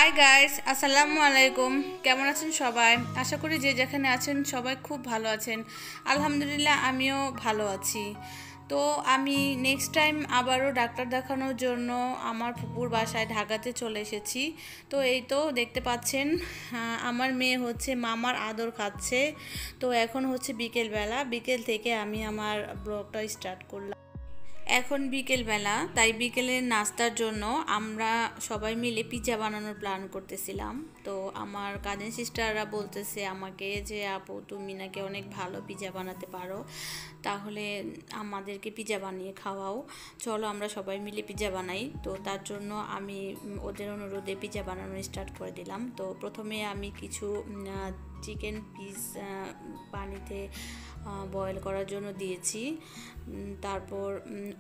Hi guys, আসসালামু আলাইকুম। কেমন আছেন সবাই? আশা করি যে যেখানে আছেন সবাই খুব ভালো আছেন। আলহামদুলিল্লাহ, আমিও ভালো আছি। তো আমি নেক্সট টাইম আবারও ডাক্তার দেখানোর জন্য আমার ফুপুর বাসায় ঢাকাতে চলে এসেছি। তো এই তো দেখতে পাচ্ছেন, আমার মেয়ে হচ্ছে মামার আদর খাচ্ছে। তো এখন হচ্ছে বিকেলবেলা, বিকেল থেকে আমি আমার ব্লগটা স্টার্ট করলাম। এখন বিকেলবেলা, তাই বিকেলের নাস্তার জন্য আমরা সবাই মিলে পিৎজা বানানোর প্ল্যান করতেছিলাম। তো আমার কাজিন সিস্টাররা বলতেছে আমাকে যে আপু, তুমি নাকি অনেক ভালো পিৎজা বানাতে পারো, তাহলে আমাদেরকে পিৎজা বানিয়ে খাওয়াও, চলো আমরা সবাই মিলে পিৎজা বানাই। তো তার জন্য আমি ওদের অনুরোধে পিৎজা বানানো স্টার্ট করে দিলাম। তো প্রথমে আমি কিছু চিকেন পিস পানিতে বয়েল করার জন্য দিয়েছি। তারপর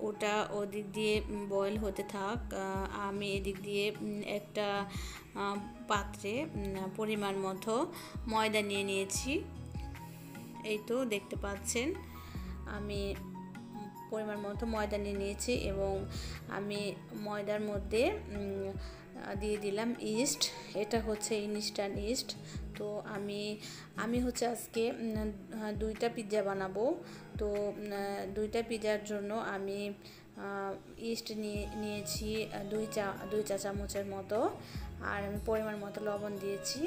ওটা ওদিক দিয়ে বয়েল হতে থাক, আমি এদিক দিয়ে একটা পাত্রে পরিমাণ মতো ময়দা নিয়ে নিয়েছি। এই তো দেখতে পাচ্ছেন, আমি পরিমাণ মতো ময়দা নিয়ে নিয়েছি এবং আমি ময়দার মধ্যে দিয়ে দিলাম ইস্ট। এটা হচ্ছে ইনস্ট্যান্ট ইস্ট। তো আমি হচ্ছে আজকে 2টা পিৎজা বানাবো। তো 2টা পিৎজার জন্য আমি ইস্ট নিয়েছি 2 চা চামচের মতো, আর আমি পরিমাণ মতো লবণ দিয়েছি।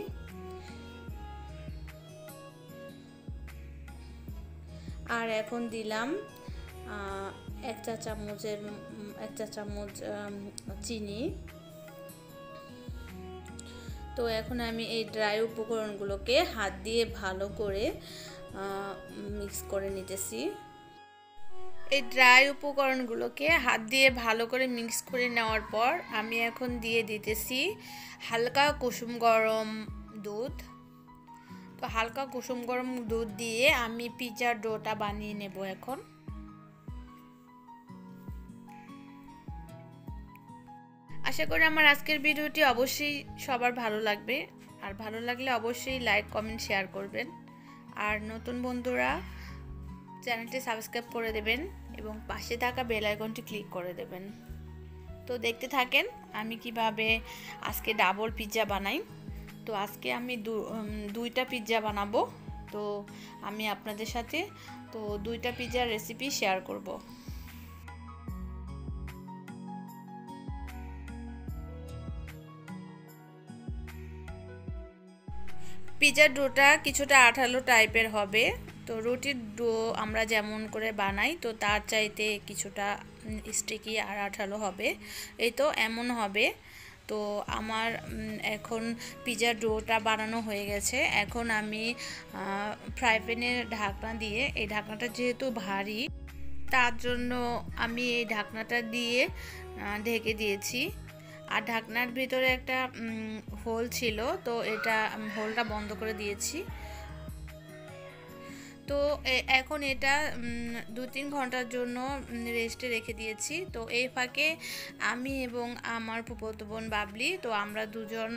আর এখন দিলাম 1 চা চামচ চিনি। তো এখন আমি এই ড্রাই উপকরণগুলোকে হাত দিয়ে ভালো করে মিক্স করে নিতেছি। এই ড্রাই উপকরণগুলোকে হাত দিয়ে ভালো করে মিক্স করে নেওয়ার পর আমি এখন দিয়ে দিতেছি হালকা কুসুম গরম দুধ। তো হালকা কুসুম গরম দুধ দিয়ে আমি পিৎজার ডোটা বানিয়ে নেব এখন। আশা করি আমার আজকের ভিডিওটি অবশ্যই সবার ভালো লাগবে, আর ভালো লাগলে অবশ্যই লাইক কমেন্ট শেয়ার করবেন। আর নতুন বন্ধুরা চ্যানেলটি সাবস্ক্রাইব করে দেবেন এবং পাশে থাকা বেল আইকনটি ক্লিক করে দেবেন। তো দেখতে থাকেন আমি কিভাবে আজকে ডাবল পিৎজা বানাই। তো আজকে আমি 2টা পিৎজা বানাবো। তো আমি আপনাদের সাথে 2টা পিৎজার রেসিপি শেয়ার করব। পিৎজার ডোটা কিছুটা আঠালো টাইপের হবে। তো রুটির ডো আমরা যেমন করে বানাই, তো তার চাইতে কিছুটা স্টিকি আর আঠালো হবে। এই তো এমন হবে। তো আমার এখন পিৎজার ডোটা বানানো হয়ে গেছে। এখন আমি ফ্রাই প্যানের ঢাকনা দিয়ে, এই ঢাকনাটা যেহেতু ভারী তার জন্য আমি এই ঢাকনাটা দিয়ে ঢেকে দিয়েছি। আর ঢাকনার ভিতরে একটা হোল ছিল, তো এটা হোলটা বন্ধ করে দিয়েছি। তো এখন এটা 2-3 ঘন্টার জন্য রেস্টে রেখে দিয়েছি। তো এই ফাঁকে আমি এবং আমার ফুফাতো বোন বাবলি, তো আমরা দুজন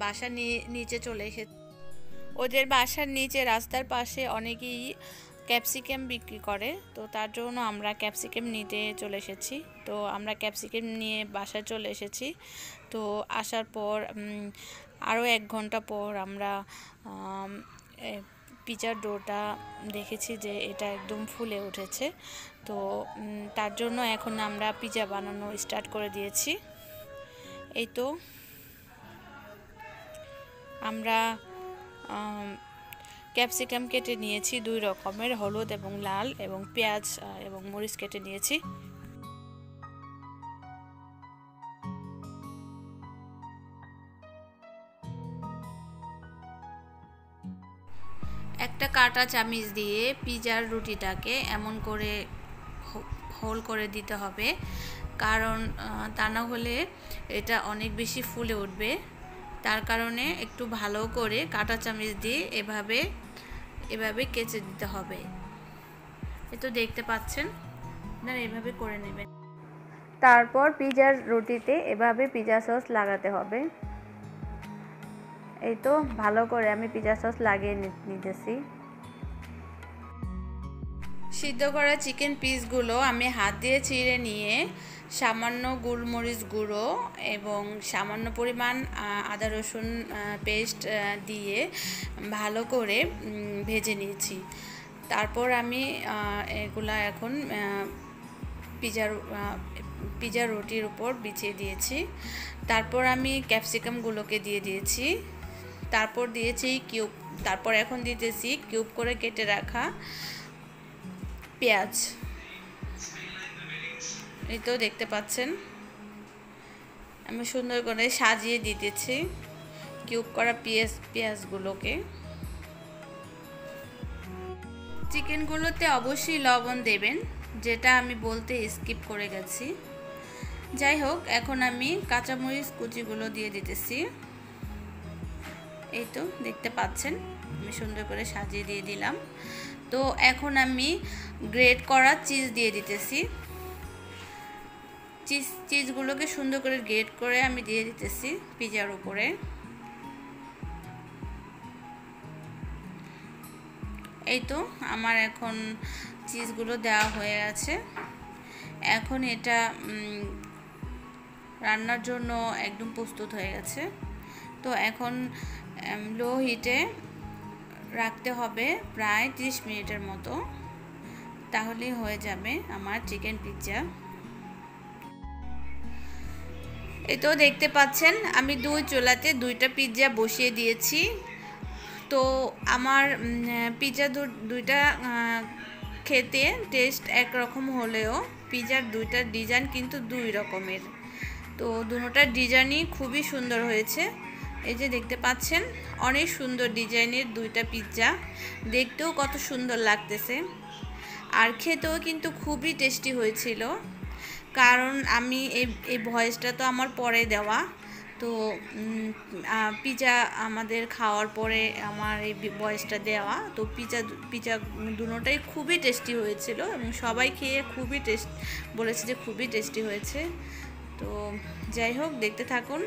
বাসা নিচে চলে এসেছি। ওদের বাসার নিচে রাস্তার পাশে অনেকেই ক্যাপসিকাম বিক্রি করে, তো তার জন্য আমরা ক্যাপসিকাম নিতে চলে এসেছি। তো আমরা ক্যাপসিকাম নিয়ে বাসায় চলে এসেছি। তো আসার পর আরও 1 ঘন্টা পর আমরা পিৎজার ডোটা দেখেছি যে এটা একদম ফুলে উঠেছে। তো তার জন্য এখন আমরা পিৎজা বানানো স্টার্ট করে দিয়েছি। এই তো আমরা ক্যাপসিকাম কেটে নিয়েছি 2 রকমের, হলুদ এবং লাল, এবং পেঁয়াজ এবং মরিচ কেটে নিয়েছি। একটা কাঁটা চামিচ দিয়ে পিৎজার রুটিটাকে এমন করে হোল করে দিতে হবে, কারণ তা না হলে এটা অনেক বেশি ফুলে উঠবে। তার কারণে একটু ভালো করে কাঁটা চামিচ দিয়ে এভাবে কেচে দিতে হবে। এ তো দেখতে পাচ্ছেন, আপনারা এভাবে করে নেবেন। তারপর পিৎজার রুটিতে এভাবে পিৎজা সস লাগাতে হবে। এই তো ভালো করে আমি পিৎজা সস লাগিয়ে নিতেছি। সিদ্ধ করা চিকেন পিসগুলো আমি হাত দিয়ে ছিঁড়ে নিয়ে সামান্য গোলমরিচ গুঁড়ো এবং সামান্য পরিমাণ আদা রসুন পেস্ট দিয়ে ভালো করে ভেজে নিয়েছি। তারপর আমি এগুলা এখন পিজার রুটির উপর বিছিয়ে দিয়েছি। তারপর আমি ক্যাপসিকামগুলোকে দিয়ে দিয়েছি, তারপর দিয়েছি কিউব, তারপর এখন দিতেছি কিউব করে কেটে রাখা পেঁয়াজ। এই তো দেখতে পাচ্ছেন আমি সুন্দর করে সাজিয়ে দিতেছি কিউব করা পেঁয়াজগুলোকে। চিকেনগুলোতে অবশ্যই লবণ দেবেন, যেটা আমি বলতে স্কিপ করে গেছি। যাই হোক, এখন আমি কাঁচামরিচ কুচিগুলো দিয়ে দিতেছি। এই তো দেখতে পাচ্ছেন আমি সুন্দর করে সাজিয়ে দিয়ে দিলাম। তো এখন আমি গ্রেট করা চিজ দিয়ে দিতেছি। চিজগুলোকে সুন্দর করে গ্রেট করে আমি দিয়ে দিতেছি পিজার উপরে। এই তো আমার এখন চিজগুলো দেওয়া হয়ে আছে। এখন এটা রান্নার জন্য একদম প্রস্তুত হয়ে গেছে। তো এখন লো হিটে রাখতে হবে প্রায় 30 মিনিটের মতো, তাহলেই হয়ে যাবে আমার চিকেন পিৎজা। এই তো দেখতে পাচ্ছেন আমি দুই চুলাতে দুইটা পিৎজা বসিয়ে দিয়েছি। তো আমার পিৎজা দুইটা খেতে টেস্ট একরকম হলেও পিৎজার দুইটা ডিজাইন কিন্তু দুই রকমের। তো দুটোটার ডিজাইনই খুবই সুন্দর হয়েছে। এই যে দেখতে পাচ্ছেন অনেক সুন্দর ডিজাইনের দুইটা পিৎজা, দেখতেও কত সুন্দর লাগতেছে, আর খেতেও কিন্তু খুবই টেস্টি হয়েছিল। কারণ আমি এই ভয়েসটা তো আমার পরে দেওয়া, তো পিৎজা আমাদের খাওয়ার পরে আমার এই ভয়েসটা দেওয়া। তো পিৎজা দুটোটাই খুবই টেস্টি হয়েছিল এবং সবাই খেয়ে খুবই বলেছে যে খুবই টেস্টি হয়েছে। তো যাই হোক, দেখতে থাকুন,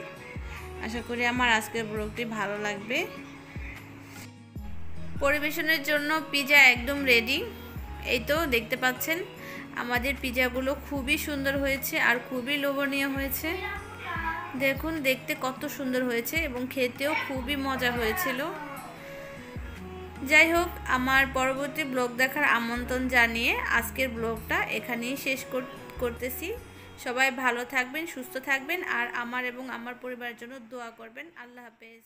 আশা করি আমার আজকের ব্লগটি ভালো লাগবে। পরিবেশনের জন্য পিৎজা একদম রেডি। এই তো দেখতে পাচ্ছেন আমাদের পিৎজাগুলো খুবই সুন্দর হয়েছে আর খুবই লোভনীয় হয়েছে। দেখুন দেখতে কত সুন্দর হয়েছে এবং খেতেও খুবই মজা হয়েছিল। যাই হোক, আমার পরবর্তী ব্লগ দেখার আমন্ত্রণ জানিয়ে আজকের ব্লগটা এখানেই শেষ করতেছি। সবাই ভালো থাকবেন, সুস্থ থাকবেন, আর আমার এবং আমার পরিবারের জন্য দোয়া করবেন। আল্লাহ হাফেজ।